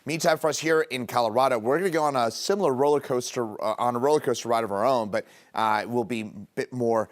Meantime, for us here in Colorado, we're going to go on a similar roller coaster, ride of our own, but it will be a bit more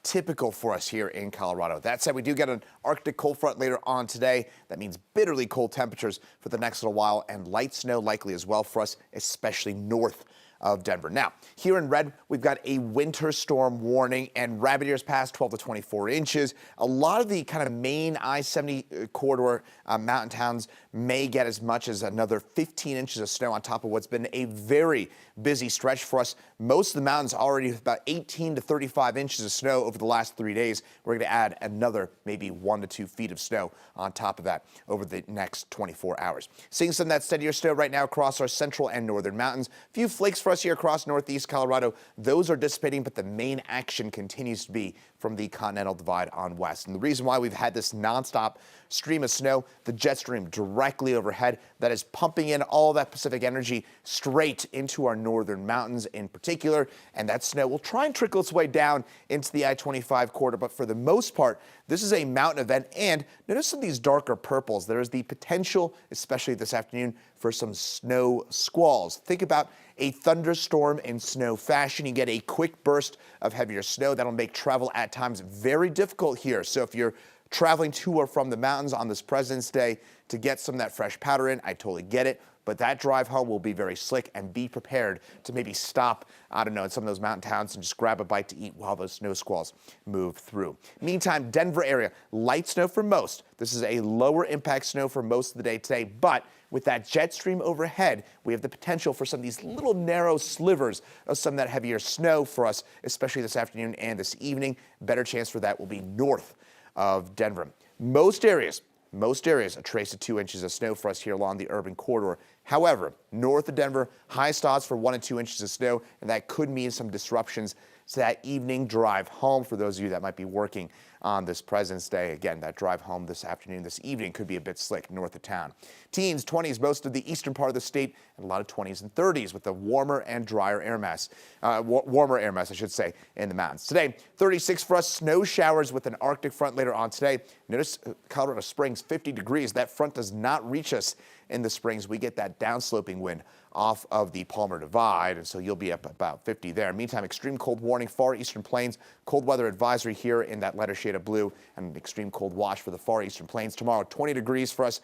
typical for us here in Colorado. That said, we do get an Arctic cold front later on today. That means bitterly cold temperatures for the next little while, and light snow likely as well for us, especially north of Denver. Now, here in red, we've got a winter storm warning and rabbit ears past 12 to 24 inches. A lot of the kind of main I-70 corridor mountain towns may get as much as another 15 inches of snow on top of what's been a very busy stretch for us. Most of the mountains already with about 18 to 35 inches of snow over the last 3 days. We're going to add another maybe 1 to 2 feet of snow on top of that over the next 24 hours. Seeing some of that steadier snow right now across our central and northern mountains. A few flakes for us here across northeast Colorado. Those are dissipating, but the main action continues to be from the Continental Divide on west. And the reason why we've had this nonstop stream of snow, the jet stream directly overhead, that is pumping in all that Pacific energy straight into our northern mountains in particular. And that snow will try and trickle its way down into the I-25 corridor. But for the most part, this is a mountain event. And notice some of these darker purples. There is the potential, especially this afternoon, for some snow squalls. Think about a thunderstorm in snow fashion. You get a quick burst of heavier snow that'll make travel at times very difficult here. So if you're traveling to or from the mountains on this President's Day to get some of that fresh powder in, I totally get it. But that drive home will be very slick, and be prepared to maybe stop, I don't know, in some of those mountain towns and just grab a bite to eat while those snow squalls move through. Meantime, Denver area, light snow for most. This is a lower impact snow for most of the day today, but with that jet stream overhead, we have the potential for some of these little narrow slivers of some of that heavier snow for us, especially this afternoon and this evening. Better chance for that will be north of Denver. Most areas, a trace of 2 inches of snow for us here along the urban corridor. However, north of Denver, highest odds for 1 to 2 inches of snow, and that could mean some disruptions to that evening drive home for those of you that might be working on this President's Day. Again, that drive home this afternoon, this evening could be a bit slick north of town. Teens, 20s, most of the eastern part of the state, and a lot of 20s and 30s with the warmer and drier air mass, warmer air mass, I should say, in the mountains. Today, 36 for us, snow showers with an Arctic front later on today. Notice Colorado Springs, 50 degrees. That front does not reach us in the Springs. We get that downsloping wind off of the Palmer Divide, and so you'll be up about 50 there. Meantime, extreme cold warning, far eastern plains, cold weather advisory here in that lighter shade of blue, and an extreme cold watch for the far eastern plains. Tomorrow, 20 degrees for us,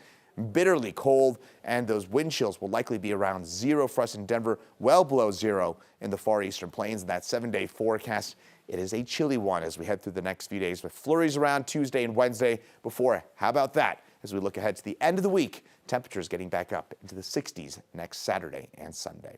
bitterly cold, and those wind chills will likely be around 0 for us in Denver, well below 0 in the far eastern plains. And that 7-day forecast, it is a chilly one as we head through the next few days with flurries around Tuesday and Wednesday before, how about that, as we look ahead to the end of the week, temperatures getting back up into the 60s next Saturday and Sunday.